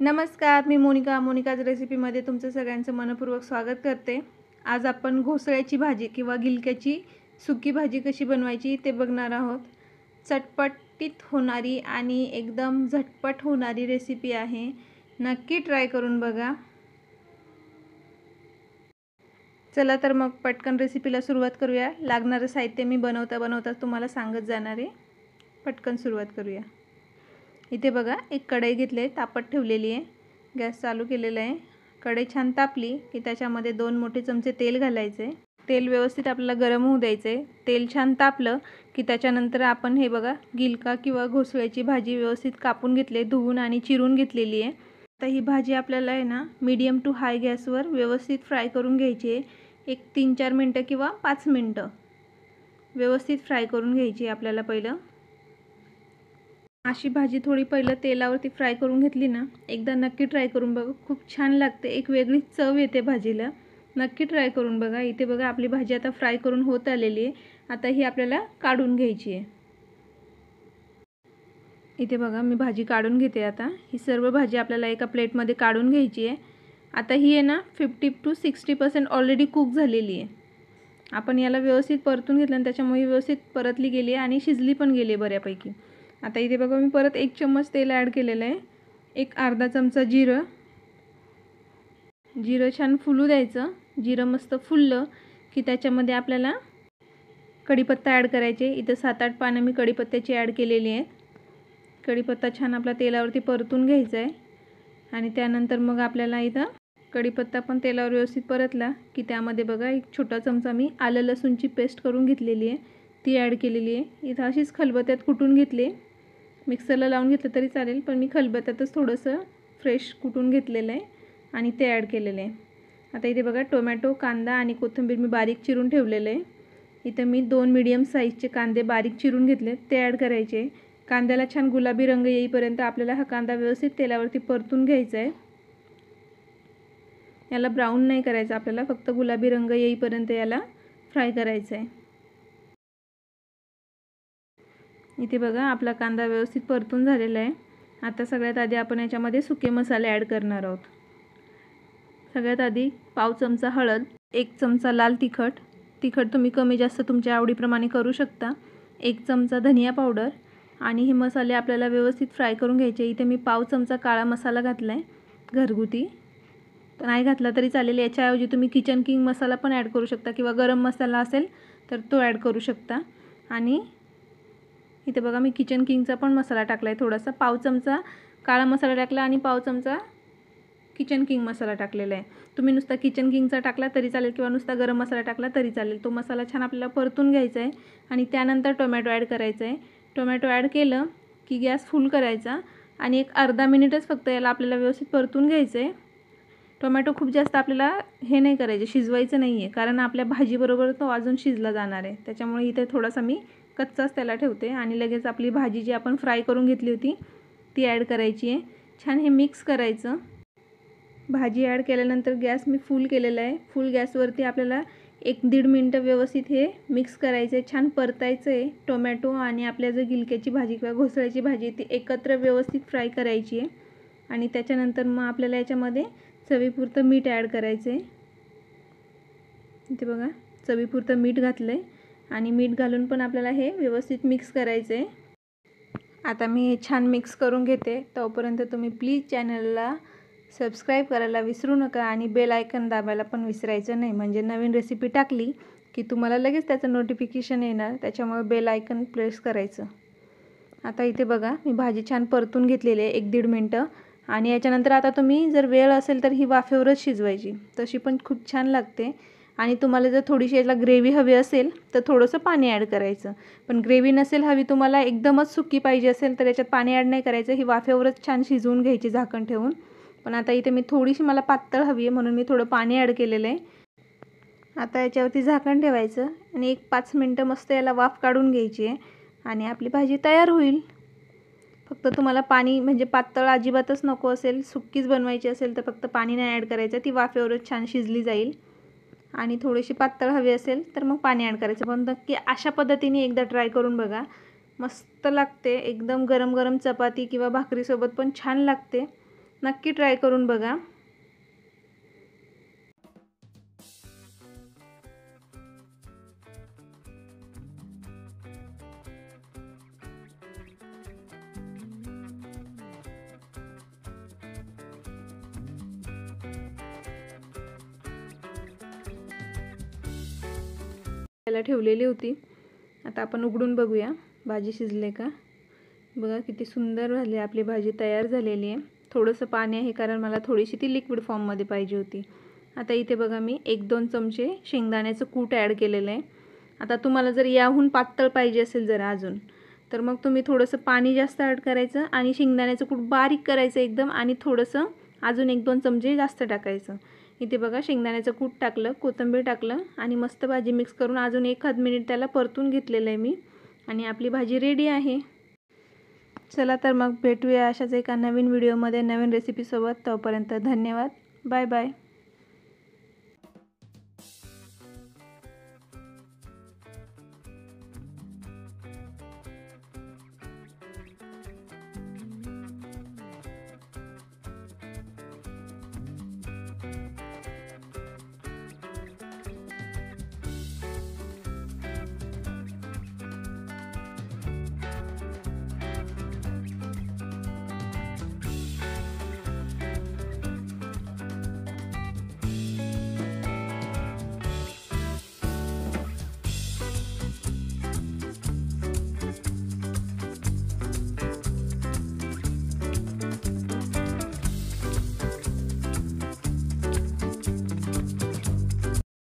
नमस्कार, मी मोनिकाज रेसिपीमध्ये तुमचं सगळ्यांचं मनपूर्वक स्वागत करते। आज आपण घोसळ्याची भाजी किंवा गिलक्याची सुकी भाजी कशी बनवायची ते बघणार आहोत। चटपटीत होणारी आणि एकदम झटपट होणारी रेसिपी आहे, नक्की ट्राय करून बघा। चला तर मग पटकन रेसिपीला सुरुवात करूया। लागणारे साहित्य मी बनवता तुम्हाला सांगत जाणार आहे। पटकन सुरुवात करूया। इथे बघा, एक कढई घेतली, तापत ठेवलेली आहे, गॅस चालू केलेला आहे। कढई छान तापली की त्याच्यामध्ये 2 मोठे चमचे तेल घालायचे। तेल व्यवस्थित आपल्याला गरम होऊ द्यायचे। तेल छान तापलं की त्याच्यानंतर आपण हे बघा, गिलका किंवा घोसळ्याची भाजी व्यवस्थित कापून घेतले, धुवून आणि चिरून घेतलेली आहे। आता ही भाजी आपल्याला आहे ना मीडियम टू हाय गॅसवर व्यवस्थित फ्राय करून घ्यायची आहे। एक 3-4 मिनटं किंवा 5 मिनटं व्यवस्थित फ्राय करून घ्यायची आपल्याला। पहिलं अशी भाजी थोडी पहिलं तेलावरती फ्राय करून घेतली ना, एकदा नक्की ट्राय करून बघा, खूप छान लागते, एक वेगळी चव येते भाजीला। नक्की ट्राय करून बघा। इथे बघा, आपली भाजी आता फ्राय करून होत आलेली आहे। आता ही आपल्याला काढून घ्यायची आहे। इथे बघा, मी भाजी काढून घेते। आता ही सर्व भाजी आपल्याला एका प्लेटमध्ये काढून घ्यायची आहे। आता ही आहे ना 50 to 60% ऑलरेडी कुक झालेली आहे। आपण याला व्यवस्थित परतून घेतलं आणि त्याच्यामुळे व्यवस्थित परतली गेली आणि शिजली पण गेली बऱ्यापैकी। आता इथे बघा, मी परत 1 चम्मच तेल ॲड केलेलं आहे। एक अर्धा चमचा जिरं छान फुलू द्यायचं। जिरं मस्त फुललं की त्याच्यामध्ये आपल्याला कढीपत्ता ॲड करायचे। इथं 7-8 पानं मी कढीपत्त्याची ॲड केलेली आहेत। कढीपत्ता छान आपला तेलावरती परतून घ्यायचा आहे आणि त्यानंतर मग आपल्याला इथं कढीपत्ता पण तेलावर व्यवस्थित परतला की त्यामध्ये बघा, एक छोटा चमचा मी आलं लसूणची पेस्ट करून घेतलेली आहे, ती ॲड केलेली आहे। इथं अशीच खलबत्त्यात कुटून घेतली, मिक्सरला लावून घेतलं तरी चालेल, पण मी खलबत्त्यातच थोडंसं फ्रेश कुटून घेतलेलं आहे आणि ते ॲड केलेलं आहे। आता इथे बघा, टोमॅटो, कांदा आणि कोथिंबीर मी बारीक चिरून ठेवलेलं आहे। इथं मी 2 मीडियम साईजचे कांदे बारीक चिरून घेतले, ते ॲड करायचे। कांद्याला छान गुलाबी रंग येईपर्यंत आपल्याला हा कांदा व्यवस्थित तेलावरती परतून घ्यायचा आहे। याला ब्राऊन नाही करायचं आपल्याला, फक्त गुलाबी रंग येईपर्यंत याला फ्राय करायचं आहे। इथे बघा, आपला कांदा व्यवस्थित परतून झालेला आहे। आता सगळ्यात आधी आपण याच्यामध्ये सुके मसाले ॲड करणार आहोत। सगळ्यात आधी पाव चमचा हळद, 1 चमचा लाल तिखट तुम्ही कमी जास्त तुमच्या आवडीप्रमाणे करू शकता, 1 चमचा धनिया पावडर आणि हे मसाले आपल्याला व्यवस्थित फ्राय करून घ्यायचे। इथे मी पाव चमचा काळा मसाला घातला आहे, घरगुती, तर नाही घातला तरी चालेल। याच्याऐवजी तुम्ही किचन किंग मसाला पण ॲड करू शकता किंवा गरम मसाला असेल तर तो ॲड करू शकता। आणि इथे बघा, मी किचन किंगचा पण मसाला टाकला आहे थोडासा, पाव चमचा काळा मसाला टाकला आणि पाव चमचा किचन किंग मसाला टाकलेला आहे। तुम्ही नुसता किचन किंगचा टाकला तरी चालेल किंवा नुसता गरम मसाला टाकला तरी चालेल। तो मसाला छान आपल्याला परतून घ्यायचा आहे आणि त्यानंतर टोमॅटो ॲड करायचा आहे। टोमॅटो ॲड केलं की गॅस फुल करायचा आणि एक अर्धा मिनिटच फक्त याला आपल्याला व्यवस्थित परतून घ्यायचं आहे। टोमॅटो खूप जास्त आपल्याला हे नाही करायचे, शिजवायचं नाही आहे, कारण आपल्या भाजीबरोबर तो अजून शिजला जाणार आहे। त्याच्यामुळे इथे थोडासा मी कच्चाच त्याला ठेवते आणि लगेच आपली भाजी जी आपण फ्राय करून घेतली होती ती ॲड करायची आहे। छान हे मिक्स करायचं। भाजी ॲड केल्यानंतर गॅस मी फुल केलेला आहे। फुल गॅसवरती आपल्याला 1-1.5 मिनटं व्यवस्थित हे मिक्स करायचं आहे, छान परतायचं आहे। टोमॅटो आणि आपल्या जो गिलक्याची भाजी किंवा घोसळ्याची भाजी ती एकत्र व्यवस्थित फ्राय करायची आहे आणि त्याच्यानंतर मग आपल्याला याच्यामध्ये चवीपुरतं मीठ ॲड करायचं आहे। इथे बघा, चवीपुरतं मीठ घातलं आहे आणि मीठ घालून पण आपल्याला हे व्यवस्थित मिक्स करायचं आहे। आता मी हे छान मिक्स करून घेते, तोपर्यंत तुम्ही प्लीज चॅनलला सबस्क्राईब करायला विसरू नका आणि बेल आयकन दाबायला पण विसरायचं नाही, म्हणजे नवीन रेसिपी टाकली की तुम्हाला लगेच त्याचं नोटिफिकेशन येणार, त्याच्यामुळे बेल आयकन प्रेस करायचं। आता इथे बघा, मी भाजी छान परतून घेतलेली आहे 1-1.5 मिनटं आणि याच्यानंतर आता तुम्ही जर वेळ असेल तर ही वाफेवरच शिजवायची, तशी पण खूप छान लागते। आणि तुम्हाला जर थोडीशी याला ग्रेव्ही हवी असेल तर थोडंसं पाणी ॲड करायचं, पण ग्रेव्ही नसेल हवी तुम्हाला, एकदमच सुकी पाहिजे असेल तर याच्यात पाणी ॲड नाही करायचं, ही वाफेवरच छान शिजवून घ्यायची झाकण ठेवून। पण आता इथे मी थोडीशी मला पातळ हवी आहे म्हणून मी थोडं पाणी ॲड केलेलं आहे। आता याच्यावरती झाकण ठेवायचं आणि 1-5 मिनटं मस्त याला वाफ काढून घ्यायची आहे आणि आपली भाजी तयार होईल। फक्त तुम्हाला पाणी म्हणजे पातळ अजिबातच नको असेल, सुक्कीच बनवायची असेल तर फक्त पाणी नाही ॲड करायचं, ती वाफेवरच छान शिजली जाईल। आणि थोडीशी पातळ हवी असेल तर मग पाणी ॲड करायचं, पण नक्की अशा पद्धतीने एकदा ट्राय करून बघा, मस्त लागते। एकदम गरम गरम चपाती किंवा भाकरीसोबत पण छान लागते। नक्की ट्राय करून बघा. त्याला ठेवलेली होती. आता आपण उघडून बघूया भाजी शिजले का. बघा किती सुंदर झाली आपली भाजी, तयार झालेली आहे. थोडंसं पाणी आहे कारण मला थोडीशी ती लिक्विड फॉर्ममध्ये पाहिजे होती. आता इथे बघा मी 1-2 चमचे शेंगदाण्याचं कूट ॲड केलेलं आहे. आता तुम्हाला जर याहून पातळ पाहिजे असेल जरा अजून, तर मग तुम्ही थोडंसं पाणी जास्त ॲड करायचं आणि शेंगदाण्याचं कूट बारीक करायचं एकदम, आणि थोडंसं अजून 1-2 चमचे जास्त टाकायचं. इथे बघा शेंगदाण्याचं कूट टाकलं, कोथिंबीर टाकलं आणि मस्त भाजी मिक्स करून अजून 1 मिनिट त्याला परतून घेतलेलं आहे मी, आणि आपली भाजी रेडी आहे. चला तर मग भेटूया अशाच एका नवीन व्हिडिओमध्ये नवीन रेसिपीसोबत. तोपर्यंत धन्यवाद. Bye bye.